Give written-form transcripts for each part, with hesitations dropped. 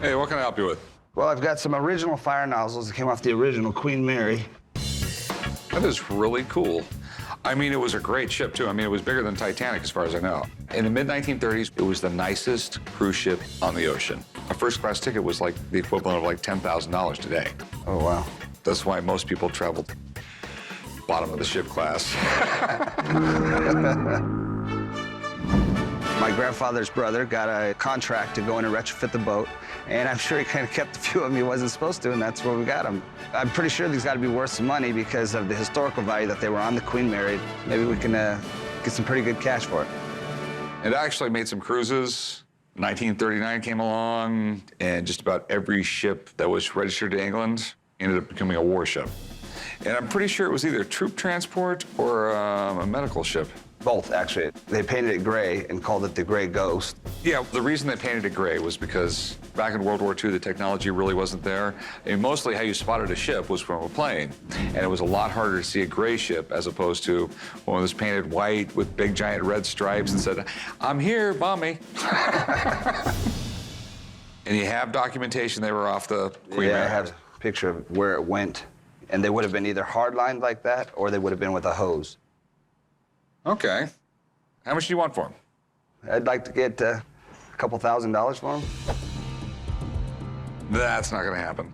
Hey, what can I help you with? Well, I've got some original fire nozzles that came off the original Queen Mary. That is really cool. I mean, it was a great ship, too. I mean, it was bigger than Titanic, as far as I know. In the mid-1930s, it was the nicest cruise ship on the ocean. A first-class ticket was like the equivalent of like $10,000 today. Oh, wow. That's why most people traveled bottom of the ship class. My grandfather's brother got a contract to go in and retrofit the boat, and I'm sure he kind of kept a few of them he wasn't supposed to, and that's where we got them. I'm pretty sure these got to be worth some money because of the historical value that they were on the Queen Mary. Maybe we can get some pretty good cash for it. It actually made some cruises. 1939 came along, and just about every ship that was registered to England ended up becoming a warship. And I'm pretty sure it was either troop transport or a medical ship. Both, actually. They painted it gray and called it the Gray Ghost. Yeah, the reason they painted it gray was because back in World War II, the technology really wasn't there. And mostly how you spotted a ship was from a plane. And it was a lot harder to see a gray ship as opposed to one that was painted white with big giant red stripes and said, "I'm here, bomb me." And you have documentation they were off the Queen Mary. I have a picture of where it went. And they would have been either hard-lined like that or they would have been with a hose. Okay. How much do you want for them? I'd like to get a couple $1,000s for them. That's not going to happen.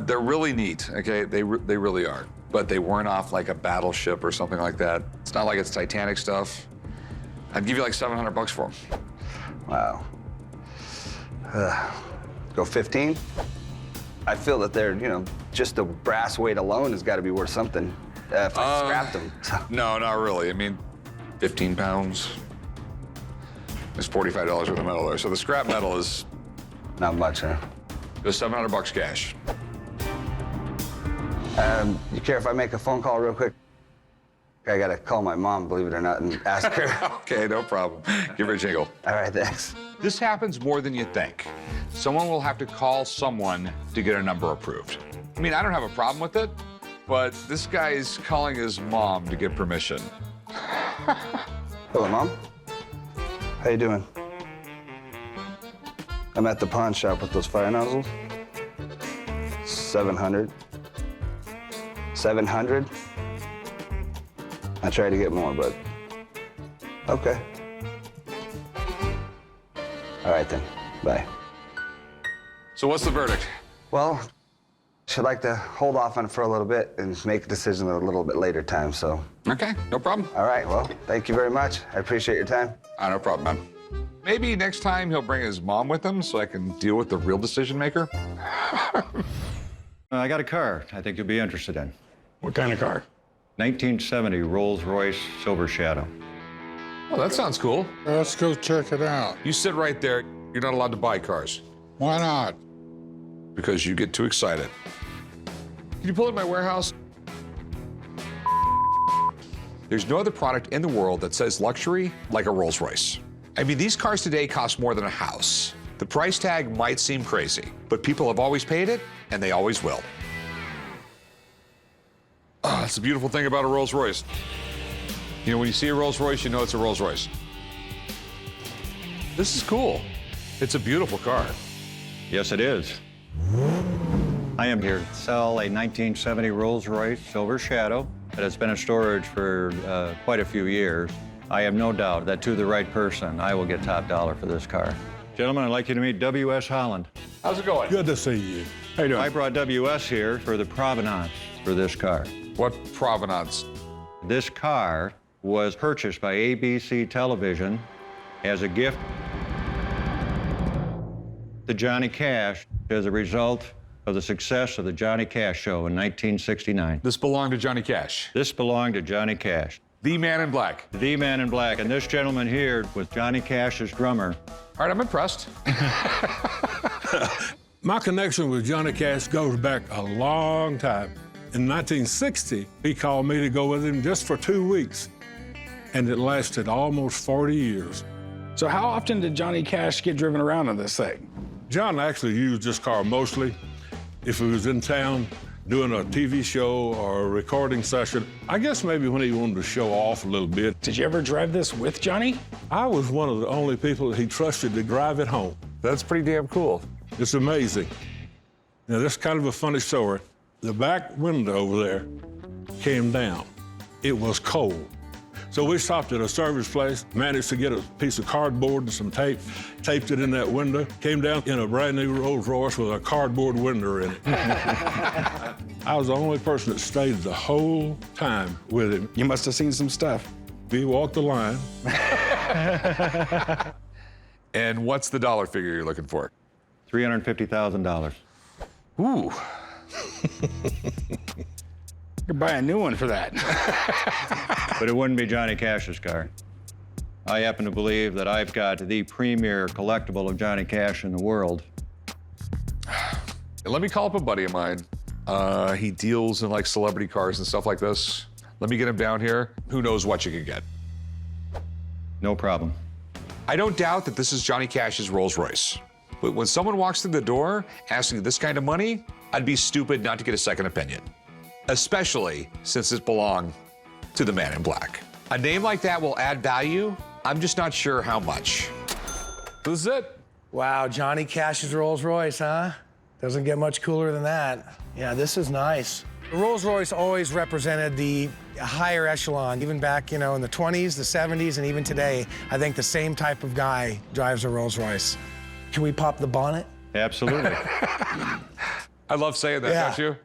They're really neat, okay? They really are. But they weren't off like a battleship or something like that. It's not like it's Titanic stuff. I'd give you like $700 for them. Wow. Go 15? I feel that they're, just the brass weight alone has got to be worth something if I scrapped them. No, not really. I mean, 15 pounds. There's $45 worth of metal there. So the scrap metal is Not much, huh? just $700 cash. You care if I make a phone call real quick? I got to call my mom, believe it or not, and ask her. Okay, no problem. Give her a jingle. All right, thanks. This happens more than you think. Someone will have to call someone to get a number approved. I mean, I don't have a problem with it, but this guy is calling his mom to get permission. Hello, Mom. How you doing? I'm at the pawn shop with those fire nozzles. 700. 700? I tried to get more, but okay. All right, then. Bye. So what's the verdict? Well, I'd like to hold off on it for a little bit and make a decision at a little bit later time, so. Okay, no problem. All right, well, thank you very much. I appreciate your time. No problem, man. Maybe next time he'll bring his mom with him so I can deal with the real decision maker. I got a car I think you'll be interested in. What kind of car? 1970 Rolls-Royce Silver Shadow. Oh, that sounds cool. Let's go check it out. You sit right there. You're not allowed to buy cars Why not? because you get too excited. Can you pull in my warehouse? There's no other product in the world that says luxury like a Rolls-Royce. I mean, these cars today cost more than a house. The price tag might seem crazy, but people have always paid it, and they always will. Oh, that's the beautiful thing about a Rolls-Royce. You know, when you see a Rolls-Royce, you know it's a Rolls-Royce. This is cool. It's a beautiful car. Yes, it is. I am here to sell a 1970 Rolls-Royce Silver Shadow that has been in storage for quite a few years. I have no doubt that to the right person, I will get top dollar for this car. Gentlemen, I'd like you to meet W.S. Holland. How's it going? Good to see you. How you doing? I brought W.S. here for the provenance for this car. What provenance? This car was purchased by ABC Television as a gift to Johnny Cash as a result of the success of the Johnny Cash Show in 1969. This belonged to Johnny Cash. This belonged to Johnny Cash, The Man in Black. the man in black. And this gentleman here was Johnny Cash's drummer. All right, I'm impressed. My connection with Johnny Cash goes back a long time. In 1960, he called me to go with him just for 2 weeks, and it lasted almost 40 years. So how often did Johnny Cash get driven around in this thing? John actually used this car mostly if he was in town doing a TV show or a recording session. I guess maybe when he wanted to show off a little bit. Did you ever drive this with Johnny? I was one of the only people he trusted to drive it home. That's pretty damn cool. It's amazing. Now, this is kind of a funny story. The back window over there came down. It was cold. So we stopped at a service place, managed to get a piece of cardboard and some tape, taped it in that window, came down in a brand new Rolls Royce with a cardboard window in it. I was the only person that stayed the whole time with him. You must have seen some stuff. He walked the line. And what's the dollar figure you're looking for? $350,000. Ooh. You could buy a new one for that. But it wouldn't be Johnny Cash's car. I happen to believe that I've got the premier collectible of Johnny Cash in the world. Let me call up a buddy of mine. He deals in like celebrity cars and stuff like this. Let me get him down here. Who knows what you could get? No problem. I don't doubt that this is Johnny Cash's Rolls Royce. But when someone walks through the door asking this kind of money, I'd be stupid not to get a second opinion. Especially since it belonged to the man in black. A name like that will add value. I'm just not sure how much. This is it. Wow, Johnny Cash's Rolls Royce, huh? Doesn't get much cooler than that. Yeah, this is nice. The Rolls Royce always represented the higher echelon, even back, in the 20s, the 70s, and even today. I think the same type of guy drives a Rolls Royce. Can we pop the bonnet? Absolutely. I love saying that, Yeah. don't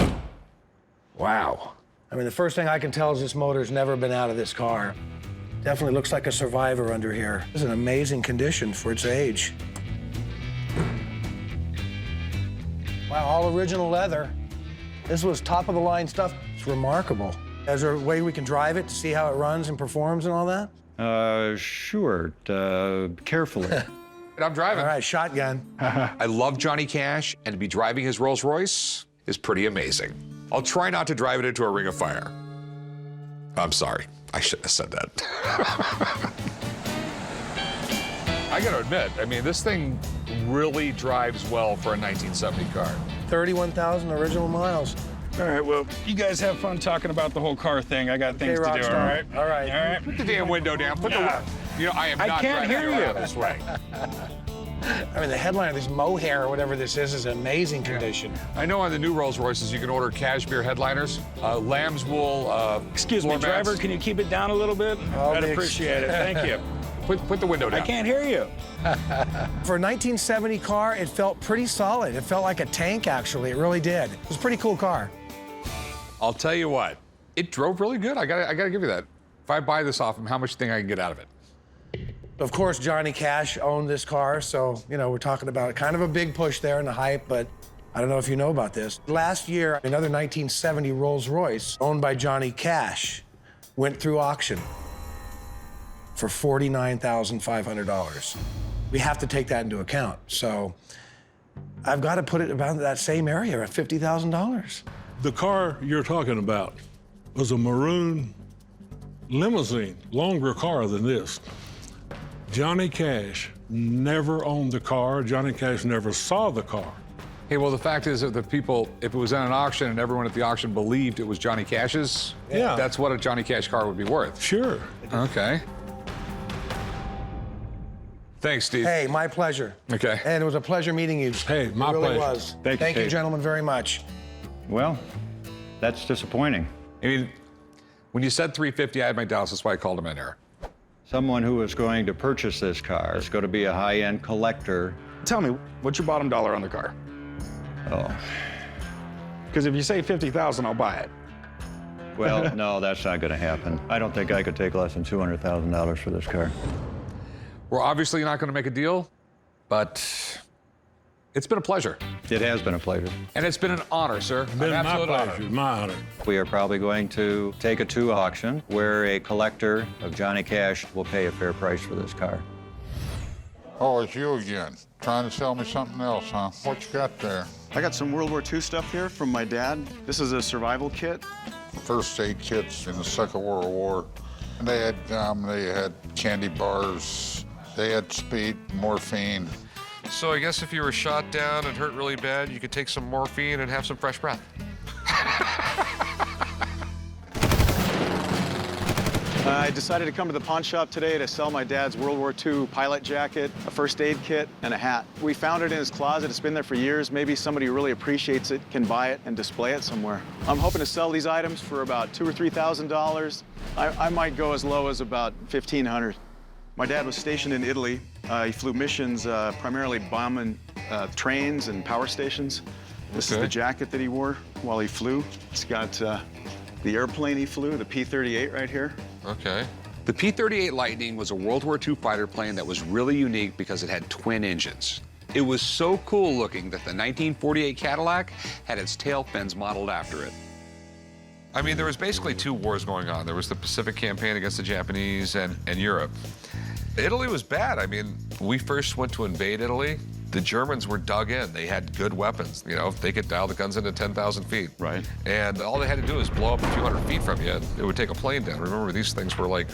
you? Wow. I mean, the first thing I can tell is this motor's never been out of this car. Definitely looks like a Survivor under here. It's in amazing condition for its age. Wow, all original leather. This was top of the line stuff. It's remarkable. Is there a way we can drive it to see how it runs and performs and all that? Sure. Carefully. I'm driving. All right, shotgun. I love Johnny Cash, and to be driving his Rolls Royce is pretty amazing. I'll try not to drive it into a ring of fire. I'm sorry. I shouldn't have said that. I gotta admit, I mean, this thing really drives well for a 1970 car. 31,000 original miles. All right, well, you guys have fun talking about the whole car thing. I got things to do, all Rockstar. right? All right. All right. Put the damn window down. Put Yeah. I am I not can't driving hear around you. this way. I mean, the headliner, this mohair or whatever this is in amazing condition. I know on the new Rolls Royces you can order cashmere headliners, lamb's wool. Excuse me, floor mats. driver, can you keep it down a little bit? I'd Big- appreciate it. Thank you. Put the window down. I can't hear you. For a 1970 car, it felt pretty solid. It felt like a tank, actually. It really did. It was a pretty cool car. I'll tell you what, it drove really good. I gotta give you that. If I buy this off him, how much do you think I can get out of it? Of course, Johnny Cash owned this car, so, we're talking about kind of a big push there in the hype, but I don't know if you know about this. Last year, another 1970 Rolls Royce owned by Johnny Cash went through auction for $49,500. We have to take that into account. So I've got to put it about that same area at $50,000. The car you're talking about was a maroon limousine, longer car than this. Johnny Cash never owned the car. Johnny Cash never saw the car. Hey, well, the fact is that the people, if it was in an auction and everyone at the auction believed it was Johnny Cash's, Yeah. that's what a Johnny Cash car would be worth. Sure. Okay. Thanks, Steve. Hey, my pleasure. Okay. And it was a pleasure meeting you. Hey, my It really pleasure. was. Thank you, Thank you, Steve. gentlemen, very much. Well, that's disappointing. I mean, when you said 350, I had my doubts. That's why I called him in here. Someone who is going to purchase this car is going to be a high-end collector. Tell me, what's your bottom dollar on the car? Oh, Because if you say 50,000, I'll buy it. well, no, that's not going to happen. I don't think I could take less than $200,000 for this car. We're obviously not going to make a deal, but it's been a pleasure. It has been a pleasure. And it's been an honor, sir. Been An my absolute honor. pleasure, my honor. We are probably going to take it to auction where a collector of Johnny Cash will pay a fair price for this car. Oh, it's you again. Trying to sell me something else, huh? What you got there? I got some World War II stuff here from my dad. This is a survival kit. First aid kits in the Second World War. And they had candy bars, they had speed, morphine. So I guess if you were shot down and hurt really bad, you could take some morphine and have some fresh breath. I decided to come to the pawn shop today to sell my dad's World War II pilot jacket, a first aid kit, and a hat. We found it in his closet. It's been there for years. Maybe somebody who really appreciates it can buy it and display it somewhere. I'm hoping to sell these items for about $2,000 or $3,000. I might go as low as about $1,500. My dad was stationed in Italy. He flew missions primarily bombing trains and power stations. This is the jacket that he wore while he flew. It's got the airplane he flew, the P-38 right here. Okay. The P-38 Lightning was a World War II fighter plane that was really unique because it had twin engines. It was so cool looking that the 1948 Cadillac had its tail fins modeled after it. I mean, there was basically two wars going on. There was the Pacific campaign against the Japanese and Europe. Italy was bad. I mean, we first went to invade Italy. The Germans were dug in. They had good weapons. You know, they could dial the guns into 10,000 feet. Right. And all they had to do was blow up a few hundred feet from you. It would take a plane down. Remember, these things were like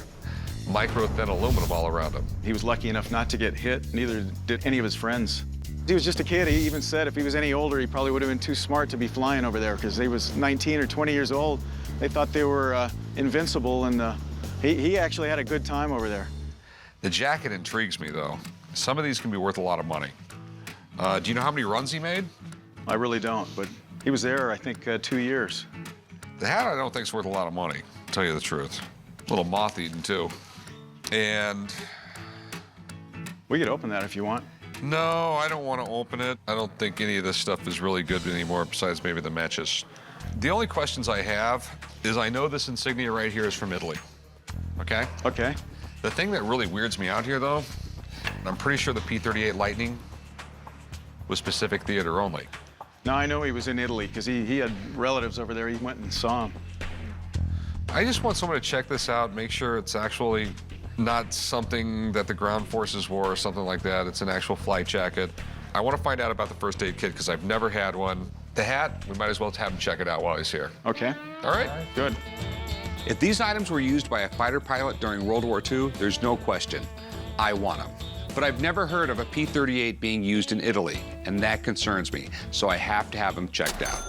micro-thin aluminum all around them. He was lucky enough not to get hit. Neither did any of his friends. He was just a kid. He even said if he was any older, he probably would have been too smart to be flying over there because he was 19 or 20 years old. They thought they were invincible, and he actually had a good time over there. The jacket intrigues me, though. Some of these can be worth a lot of money. Do you know how many runs he made? I really don't, but he was there, I think, 2 years. The hat I don't think is worth a lot of money, to tell you the truth. A little moth-eaten, too. And We could open that if you want. no, I don't want to open it. I don't think any of this stuff is really good anymore, besides maybe the matches. The only questions I have is I know this insignia right here is from Italy, okay? Okay. The thing that really weirds me out here, though, and I'm pretty sure the P-38 Lightning was Pacific Theater only. Now, I know he was in Italy because he had relatives over there. He went and saw him. I just want someone to check this out, make sure it's actually not something that the ground forces wore or something like that. It's an actual flight jacket. I want to find out about the first aid kit because I've never had one. The hat, we might as well have him check it out while he's here. Okay. All right? Good. If these items were used by a fighter pilot during World War II, there's no question. I want them. But I've never heard of a P-38 being used in Italy, and that concerns me, so I have to have them checked out.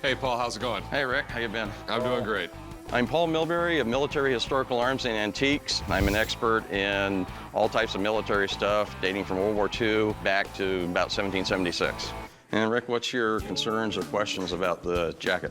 Hey, Paul, how's it going? Hey, Rick, how you been? I'm doing great. I'm Paul Milbury of Military Historical Arms and Antiques. I'm an expert in all types of military stuff, dating from World War II back to about 1776. And Rick, what's your concerns or questions about the jacket?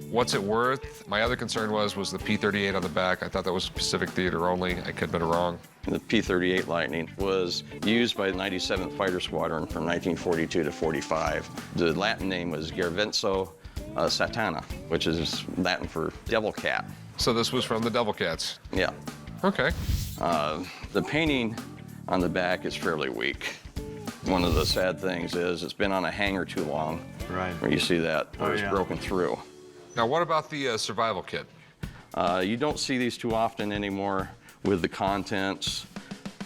What's it worth? My other concern was the P-38 on the back. I thought that was Pacific Theater only. I could have been wrong. The P-38 Lightning was used by the 97th Fighter Squadron from 1942 to 45. The Latin name was Gervenzo Satana, which is Latin for devil cat. So this was from the Devil Cats. Yeah. Okay. The painting on the back is fairly weak. One of the sad things is it's been on a hanger too long. Right. Where you see that, where Oh, it's yeah. broken through. Now, what about the survival kit? You don't see these too often anymore with the contents.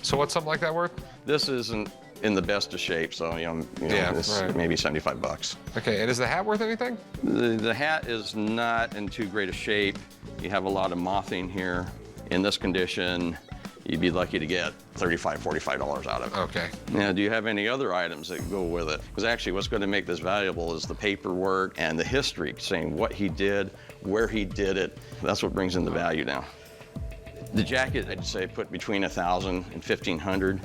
So what's something like that worth? This isn't in the best of shape, so Yeah, this right. maybe 75 bucks. Okay, and is the hat worth anything? The hat is not in too great a shape. You have a lot of mothing here. In this condition, you'd be lucky to get $35, $45 out of it. Okay. Now, do you have any other items that go with it? Because actually what's going to make this valuable is the paperwork and the history, saying what he did, where he did it. That's what brings in the value now. The jacket, I'd say put between $1,000 and $1,500.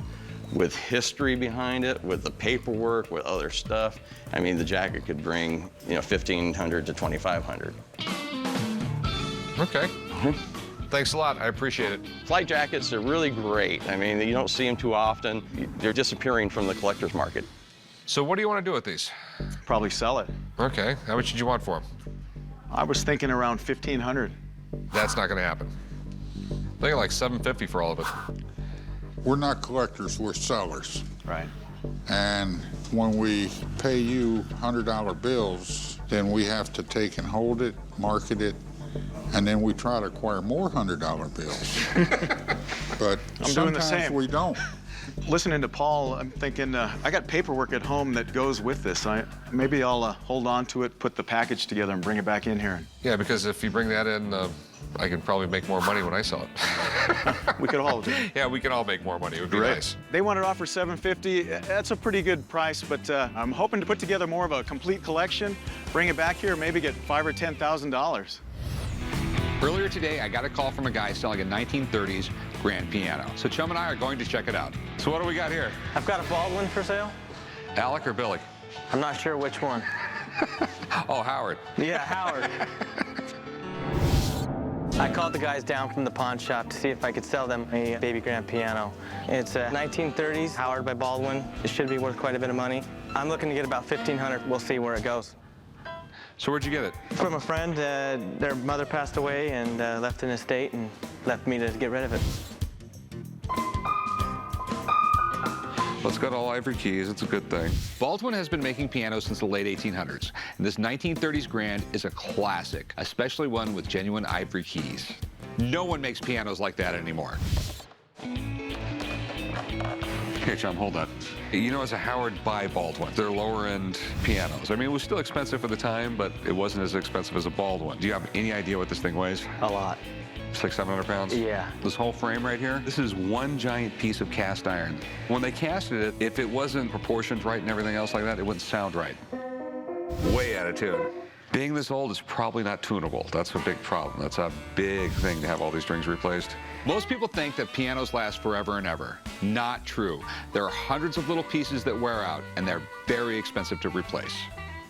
With history behind it, with the paperwork, with other stuff, I mean, the jacket could bring, $1,500 to $2,500. Okay. Thanks a lot. I appreciate it. Flight jackets are really great. I mean, you don't see them too often. They're disappearing from the collector's market. So what do you want to do with these? Probably sell it. Okay. How much did you want for them? I was thinking around $1,500. That's not going to happen. I'm thinking like $750 for all of it. We're not collectors, we're sellers. Right. And when we pay you $100 bills, then we have to take and hold it, market it, and then we try to acquire more $100 bills. But I'm doing the sometimes same. we don't. Listening to Paul, I'm thinking, I got paperwork at home that goes with this. Maybe I'll hold on to it, put the package together, and bring it back in here. Yeah, because if you bring that in, I can probably make more money when I sell it. We could all do it. Yeah, we can all make more money. It would be nice. They wanted to offer $750. That's a pretty good price, but I'm hoping to put together more of a complete collection, bring it back here, maybe get $5,000 or $10,000. Earlier today, I got a call from a guy selling a 1930s grand piano. So Chum and I are going to check it out. So what do we got here? I've got a Baldwin for sale. Alec or Billy? I'm not sure which one. Oh, Howard. Yeah, Howard. I called the guys down from the pawn shop to see if I could sell them a baby grand piano. It's a 1930s Howard by Baldwin. It should be worth quite a bit of money. I'm looking to get about $1,500. We'll see where it goes. So where'd you get it? From a friend. Their mother passed away and left an estate and left me to get rid of it. Well, it's got all ivory keys. It's a good thing. Baldwin has been making pianos since the late 1800s, and this 1930s grand is a classic, especially one with genuine ivory keys. No one makes pianos like that anymore. Here, Chum, hold that. You know, it's a Howard by Baldwin. They're lower-end pianos. I mean, it was still expensive for the time, but it wasn't as expensive as a Baldwin. Do you have any idea what this thing weighs? A lot. It's like 700 pounds? Yeah. This whole frame right here, this is one giant piece of cast iron. When they casted it, if it wasn't proportioned right and everything else like that, it wouldn't sound right. Way out of tune. Being this old is probably not tunable. That's a big problem. That's a big thing to have all these strings replaced. Most people think that pianos last forever and ever. Not true. There are hundreds of little pieces that wear out, and they're very expensive to replace.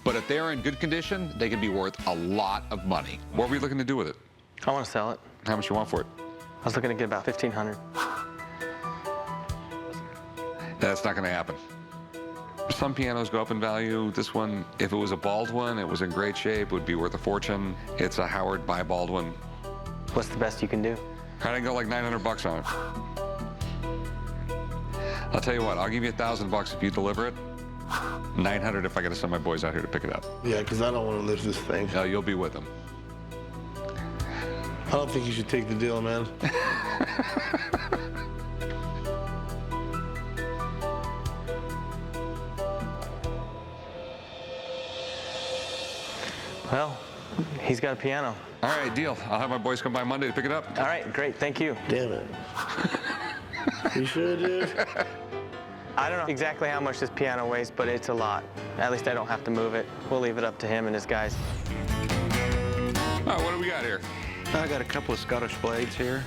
But if they're in good condition, they can be worth a lot of money. What were you looking to do with it? I want to sell it. How much you want for it? I was looking to get about $1,500. That's not going to happen. Some pianos go up in value. This one, if it was a Baldwin, it was in great shape, would be worth a fortune. It's a Howard by Baldwin. What's the best you can do? I didn't go like 900 bucks on it. I'll tell you what, I'll give you $1,000 if you deliver it. 900 if I got to send my boys out here to pick it up. Yeah, because I don't want to lift this thing. No, you'll be with them. I don't think you should take the deal, man. Well, he's got a piano. All right, deal. I'll have my boys come by Monday to pick it up. All right, great, thank you. Damn it. You sure, dude? I don't know exactly how much this piano weighs, but it's a lot. At least I don't have to move it. We'll leave it up to him and his guys. Oh, what do we got here? I got a couple of Scottish blades here.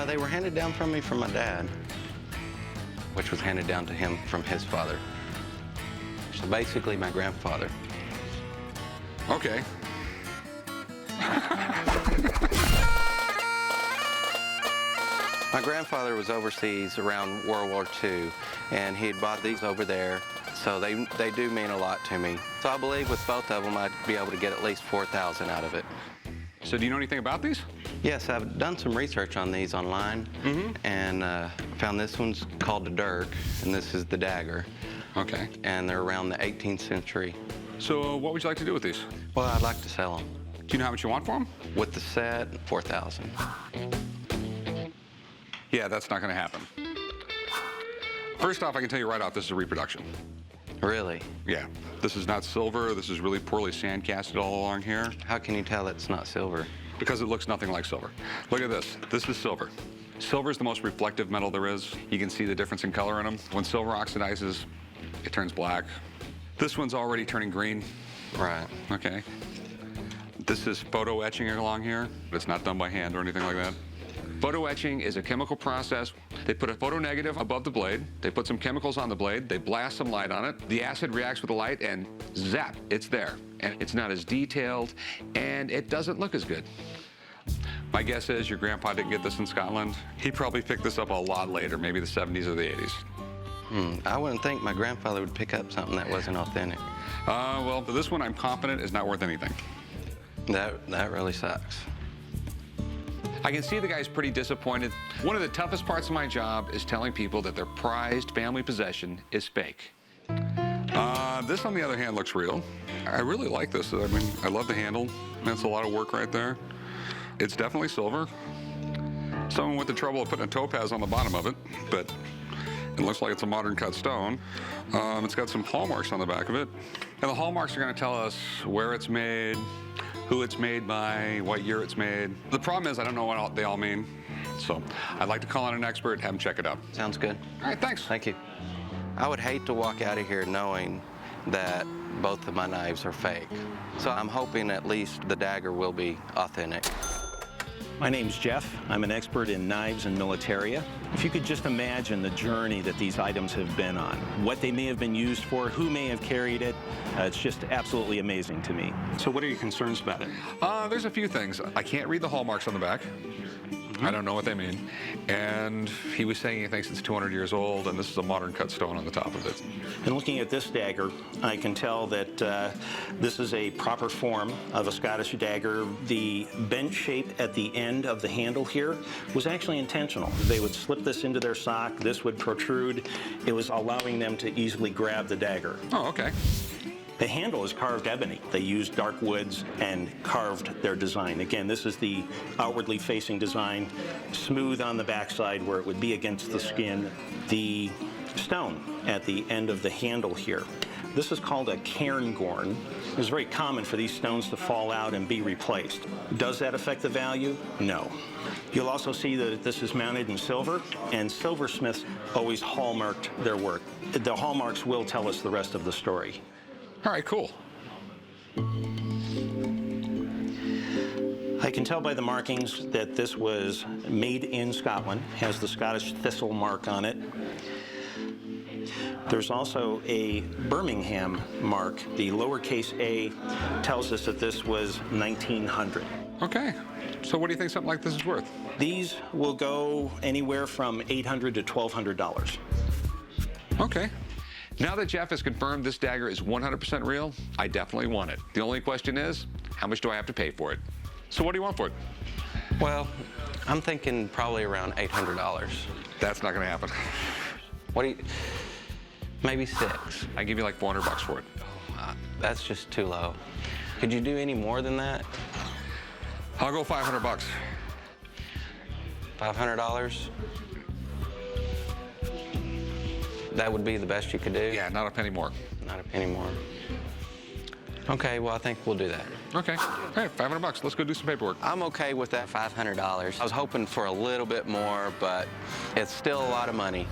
They were handed down from me from my dad, which was handed down to him from his father. So basically my grandfather. Okay. My grandfather was overseas around World War II, and he had bought these over there, so they do mean a lot to me. So I believe with both of them, I'd be able to get at least $4,000 out of it. So do you know anything about these? Yes, I've done some research on these online, and found this one's called the Dirk, and this is the Dagger. Okay. And they're around the 18th century. So what would you like to do with these? Well, I'd like to sell them. Do you know how much you want for them? With the set, $4,000. Yeah, that's not going to happen. First off, I can tell you right off, this is a reproduction. Really? Yeah. This is not silver. This is really poorly sandcasted all along here. How can you tell it's not silver? Because it looks nothing like silver. Look at this. This is silver. Silver is the most reflective metal there is. You can see the difference in color in them. When silver oxidizes, it turns black. This one's already turning green. Right. Okay. This is photo etching along here. It's not done by hand or anything like that. Photo etching is a chemical process. They put a photo negative above the blade. They put some chemicals on the blade. They blast some light on it. The acid reacts with the light and zap, it's there. And it's not as detailed and it doesn't look as good. My guess is your grandpa didn't get this in Scotland. He probably picked this up a lot later, maybe the 70s or the 80s. I wouldn't think my grandfather would pick up something that wasn't authentic. Well, this one I'm confident is not worth anything. That really sucks. I can see the guy's pretty disappointed. One of the toughest parts of my job is telling people that their prized family possession is fake. This, on the other hand, looks real. I really like this. I mean, I love the handle. That's a lot of work right there. It's definitely silver. Someone went to trouble of putting a topaz on the bottom of it, but it looks like it's a modern cut stone. It's got some hallmarks on the back of it. And the hallmarks are going to tell us where it's made, who it's made by, what year it's made. The problem is I don't know what they all mean. So I'd like to call in an expert, have him check it out. Sounds good. All right, thanks. Thank you. I would hate to walk out of here knowing that both of my knives are fake. So I'm hoping at least the dagger will be authentic. My name's Jeff. I'm an expert in knives and militaria. If you could just imagine the journey that these items have been on, what they may have been used for, who may have carried it, it's just absolutely amazing to me. So what are your concerns about it? There's a few things. I can't read the hallmarks on the back. I don't know what they mean. And he was saying he thinks it's 200 years old, and this is a modern cut stone on the top of it. And looking at this dagger, I can tell that this is a proper form of a Scottish dagger. The bent shape at the end of the handle here was actually intentional. They would slip this into their sock, this would protrude. It was allowing them to easily grab the dagger. Oh, okay. The handle is carved ebony. They used dark woods and carved their design. Again, this is the outwardly facing design, smooth on the backside where it would be against the skin. The stone at the end of the handle here, this is called a cairngorn. It's very common for these stones to fall out and be replaced. Does that affect the value? No. You'll also see that this is mounted in silver, and silversmiths always hallmarked their work. The hallmarks will tell us the rest of the story. All right, cool. I can tell by the markings that this was made in Scotland, has the Scottish thistle mark on it. There's also a Birmingham mark. The lowercase a tells us that this was 1900. Okay. So what do you think something like this is worth? These will go anywhere from $800 to $1,200. Okay. Now that Jeff has confirmed this dagger is 100% real, I definitely want it. The only question is, how much do I have to pay for it? So what do you want for it? Well, I'm thinking probably around $800. That's not gonna happen. What do you, maybe 6. I give you like $400 for it. That's just too low. Could you do any more than that? I'll go $500. $500? That would be the best you could do? Yeah, not a penny more. Not a penny more. Okay, well, I think we'll do that. Okay. All right, $500. Let's go do some paperwork. I'm okay with that $500. I was hoping for a little bit more, but it's still a lot of money.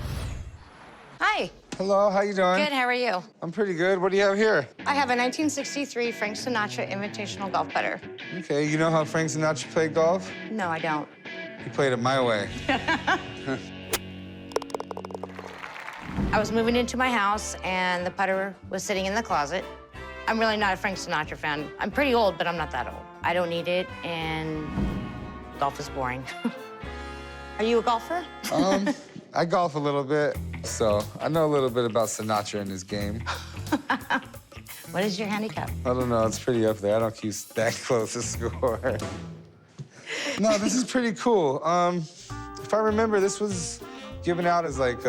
Hi. Hello, how you doing? Good, how are you? I'm pretty good. What do you have here? I have a 1963 Frank Sinatra Invitational Golf Putter. Okay, you know how Frank Sinatra played golf? No, I don't. He played it my way. I was moving into my house, and the putter was sitting in the closet. I'm really not a Frank Sinatra fan. I'm pretty old, but I'm not that old. I don't need it, and golf is boring. Are you a golfer? I golf a little bit, so I know a little bit about Sinatra and his game. What is your handicap? I don't know, it's pretty up there. I don't keep that close to score. No, this is pretty cool. If I remember, this was given out as like,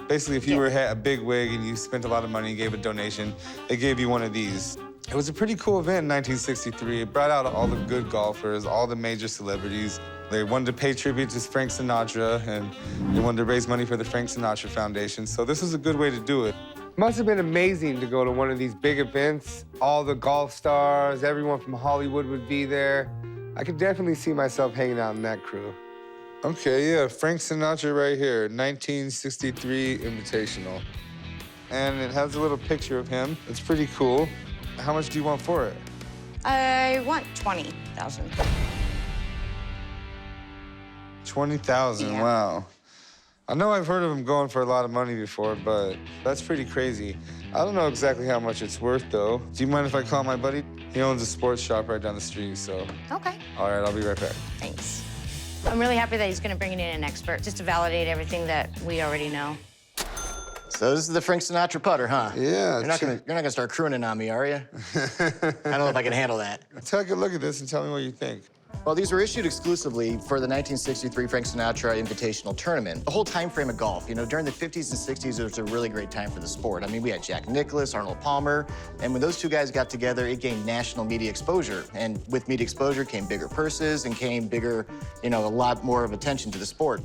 basically if you were a big wig and you spent a lot of money and gave a donation, they gave you one of these. It was a pretty cool event in 1963. It brought out all the good golfers, all the major celebrities. They wanted to pay tribute to Frank Sinatra, and they wanted to raise money for the Frank Sinatra Foundation. So this was a good way to do it. Must have been amazing to go to one of these big events. All the golf stars, everyone from Hollywood would be there. I could definitely see myself hanging out in that crew. Okay, yeah, Frank Sinatra right here, 1963 Invitational. And it has a little picture of him. It's pretty cool. How much do you want for it? I want $20,000. 20,000, Yeah. wow. I know I've heard of him going for a lot of money before, but that's pretty crazy. I don't know exactly how much it's worth, though. Do you mind if I call my buddy? He owns a sports shop right down the street, so. Okay. All right, I'll be right back. Thanks. I'm really happy that he's going to bring in an expert just to validate everything that we already know. So this is the Frank Sinatra putter, huh? Yeah. You're not gonna start crooning on me, are you? I don't know if I can handle that. Take a look at this and tell me what you think. Well, these were issued exclusively for the 1963 Frank Sinatra Invitational Tournament. The whole time frame of golf, during the 50s and 60s, it was a really great time for the sport. I mean, we had Jack Nicklaus, Arnold Palmer, and when those two guys got together, it gained national media exposure. And with media exposure came bigger purses and came bigger, a lot more of attention to the sport.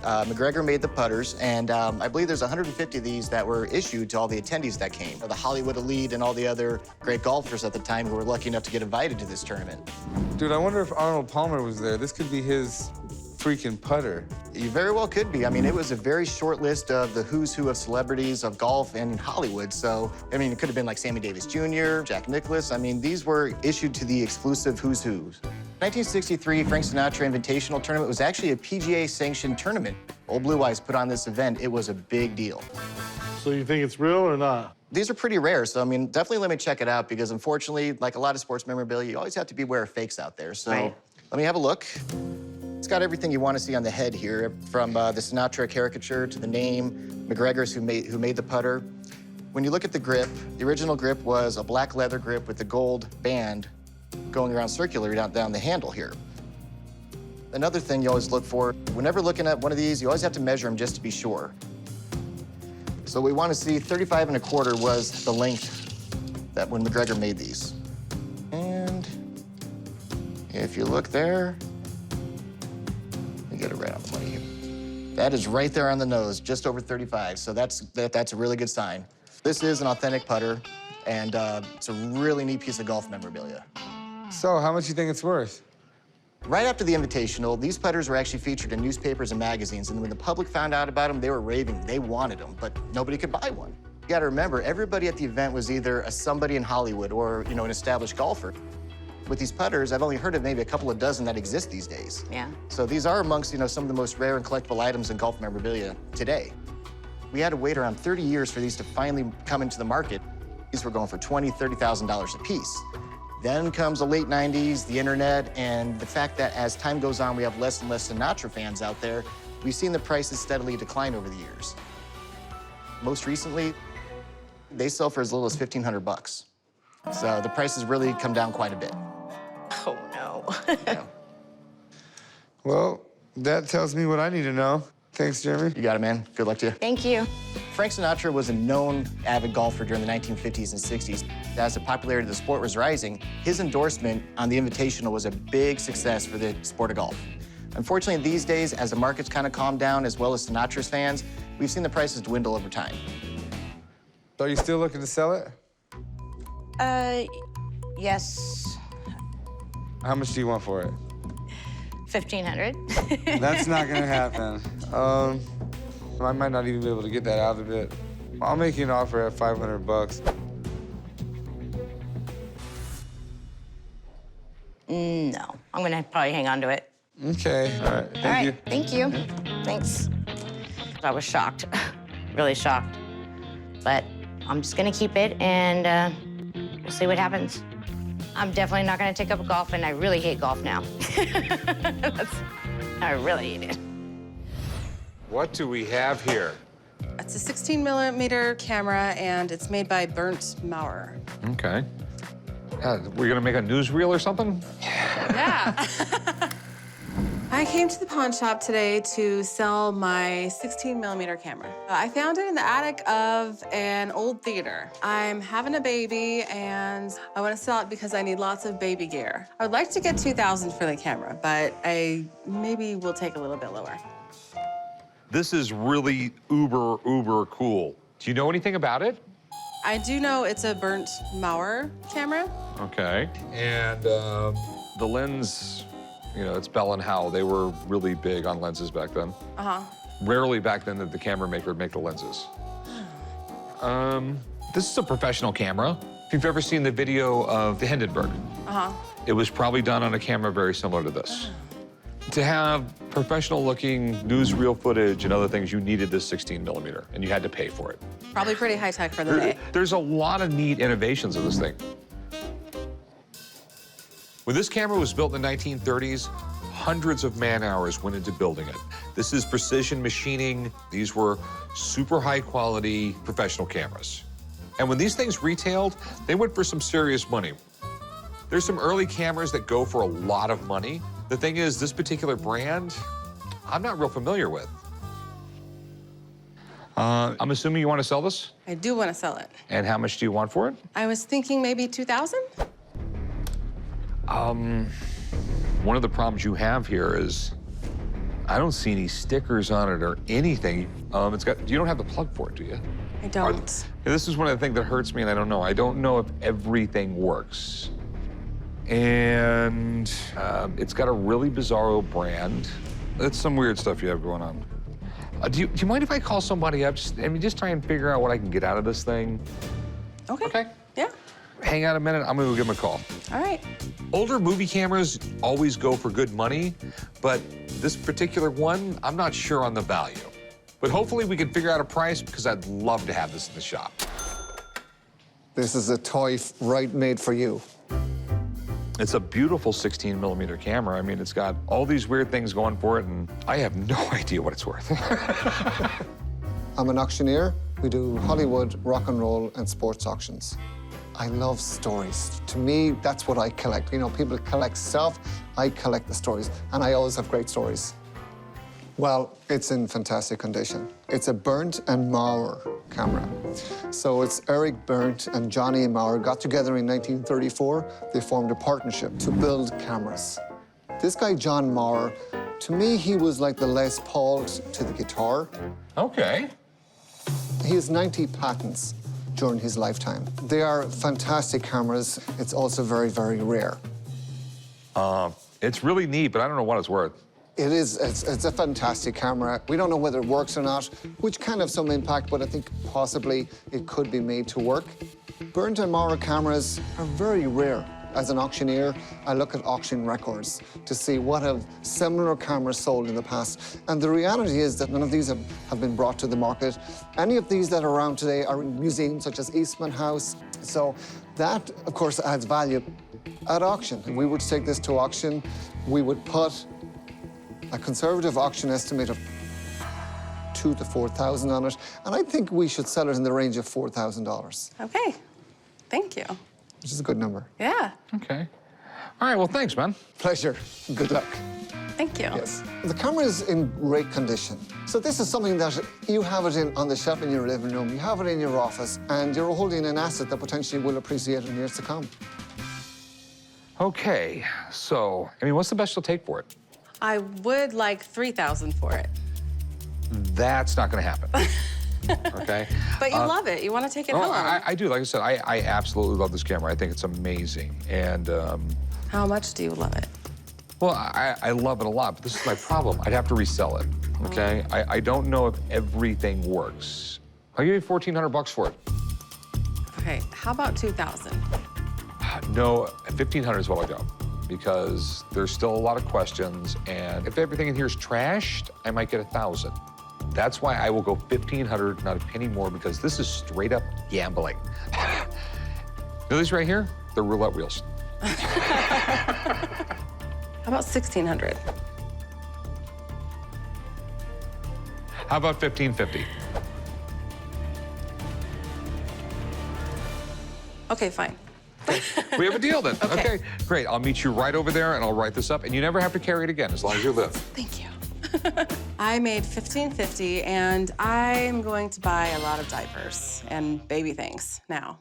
McGregor made the putters, and I believe there's 150 of these that were issued to all the attendees that came. The Hollywood elite and all the other great golfers at the time who were lucky enough to get invited to this tournament. Dude, I wonder if Arnold Palmer was there. This could be his freaking putter. You very well could be. I mean, it was a very short list of the who's who of celebrities of golf and Hollywood. So, I mean, it could have been like Sammy Davis Jr., Jack Nicklaus. I mean, these were issued to the exclusive who's who's. 1963 Frank Sinatra Invitational Tournament was actually a PGA-sanctioned tournament. Old Blue Eyes put on this event. It was a big deal. So you think it's real or not? These are pretty rare, so I mean, definitely let me check it out because unfortunately, like a lot of sports memorabilia, you always have to be aware of fakes out there. So let me have a look. It's got everything you want to see on the head here, from the Sinatra caricature to the name, McGregor's who made the putter. When you look at the grip, the original grip was a black leather grip with the gold band going around circular down the handle here. Another thing you always look for, whenever looking at one of these, you always have to measure them just to be sure. So we want to see 35 1/4 was the length that when McGregor made these. And if you look there, you get it right on the money here. That is right there on the nose, just over 35. So that's a really good sign. This is an authentic putter, and it's a really neat piece of golf memorabilia. So how much do you think it's worth? Right after the Invitational, these putters were actually featured in newspapers and magazines, and when the public found out about them, they were raving. They wanted them, but nobody could buy one. You gotta remember, everybody at the event was either a somebody in Hollywood or, you know, an established golfer. With these putters, I've only heard of maybe a couple of dozen that exist these days. Yeah. So these are amongst, you know, some of the most rare and collectible items in golf memorabilia today. We had to wait around 30 years for these to finally come into the market. These were going for $20,000, $30,000 a piece. Then comes the late 90s, the internet, and the fact that as time goes on, we have less and less Sinatra fans out there. We've seen the prices steadily decline over the years. Most recently, they sell for as little as $1,500. So the prices really come down quite a bit. Oh, no. Yeah. Well, that tells me what I need to know. Thanks, Jeremy. You got it, man. Good luck to you. Thank you. Frank Sinatra was a known avid golfer during the 1950s and 60s. As the popularity of the sport was rising, his endorsement on the Invitational was a big success for the sport of golf. Unfortunately, these days, as the market's kind of calmed down, as well as Sinatra's fans, we've seen the prices dwindle over time. So are you still looking to sell it? Yes. How much do you want for it? 1,500. That's not gonna happen. I might not even be able to get that out of it. I'll make you an offer at $500. No, I'm gonna probably hang on to it. Okay, all right, thank you. Thank you. Thanks. I was shocked, really shocked. But I'm just gonna keep it and we'll see what happens. I'm definitely not gonna take up golf, and I really hate golf now. I really hate it. What do we have here? It's a 16mm camera, and it's made by Bernd Maurer. Okay. We're gonna make a newsreel or something? Yeah. I came to the pawn shop today to sell my 16mm camera. I found it in the attic of an old theater. I'm having a baby, and I want to sell it because I need lots of baby gear. I would like to get $2,000 for the camera, but I maybe will take a little bit lower. This is really uber cool. Do you know anything about it? I do know it's a Bernd Maurer camera. Okay. And the lens, you know, it's Bell & Howell. They were really big on lenses back then. Uh-huh. Rarely back then did the camera maker make the lenses. This is a professional camera. If you've ever seen the video of the Hindenburg, Uh-huh. it was probably done on a camera very similar to this. To have professional-looking newsreel footage and other things, you needed this 16mm, and you had to pay for it. Probably pretty high tech for the day. There's a lot of neat innovations in this thing. When this camera was built in the 1930s, hundreds of man-hours went into building it. This is precision machining. These were super high-quality professional cameras. And when these things retailed, they went for some serious money. There's some early cameras that go for a lot of money. The thing is, this particular brand, I'm not real familiar with. I'm assuming you want to sell this? I do want to sell it. And how much do you want for it? I was thinking maybe $2,000? One of the problems you have here is I don't see any stickers on it or anything. You don't have the plug for it, do you? I don't. This is one of the things that hurts me, and I don't know. I don't know if everything works. And it's got a really bizarro brand. It's some weird stuff you have going on. Do you mind if I call somebody up? Just try and figure out what I can get out of this thing. Okay. Okay. Yeah. Hang out a minute. I'm gonna go give him a call. All right. Older movie cameras always go for good money, but this particular one, I'm not sure on the value. But hopefully we can figure out a price because I'd love to have this in the shop. This is a toy right made for you. It's a beautiful 16mm camera. I mean, it's got all these weird things going for it, and I have no idea what it's worth. I'm an auctioneer. We do Hollywood, rock and roll, and sports auctions. I love stories. To me, that's what I collect. You know, people collect stuff, I collect the stories, and I always have great stories. Well, it's in fantastic condition. It's a Berndt and Maurer camera. So it's Eric Berndt and Johnny Maurer got together in 1934. They formed a partnership to build cameras. This guy, John Maurer, to me, he was like the Les Paul to the guitar. Okay. He has 90 patents during his lifetime. They are fantastic cameras. It's also very, very rare. It's really neat, but I don't know what it's worth. It is, it's a fantastic camera. We don't know whether it works or not, which can have some impact, but I think possibly it could be made to work. Berndt and Maurer cameras are very rare. As an auctioneer, I look at auction records to see what have similar cameras sold in the past. And the reality is that none of these have been brought to the market. Any of these that are around today are in museums such as Eastman House. So that, of course, adds value at auction. If we were to take this to auction, we would put a conservative auction estimate of $2,000 to $4,000 on it, and I think we should sell it in the range of $4,000. Okay. Thank you. Which is a good number. Yeah. Okay. All right, well, thanks, man. Pleasure. Good luck. Thank you. Yes. The camera is in great condition. So this is something that you have it on the shelf in your living room, you have it in your office, and you're holding an asset that potentially will appreciate in years to come. Okay, so, what's the best you'll take for it? I would like $3,000 for it. That's not gonna happen. Okay? But you love it. You want to take it Oh, home. I do. Like I said, I absolutely love this camera. I think it's amazing. And, How much do you love it? well, I love it a lot, but this is my problem. I'd have to resell it, okay? I don't know if everything works. I'll give you 1,400 bucks for it. Okay, how about 2,000? No, 1,500 is what I'll go, because there's still a lot of questions, and if everything in here is trashed, I might get 1,000. That's why I will go 1,500, not a penny more, because this is straight up gambling. You know these right here? They're roulette wheels. How about 1,600? How about 1,550? Okay, fine. We have a deal then. Okay. Great. I'll meet you right over there, and I'll write this up, and you never have to carry it again as long as you live. Thank you. I made $1,550, and I'm going to buy a lot of diapers and baby things now.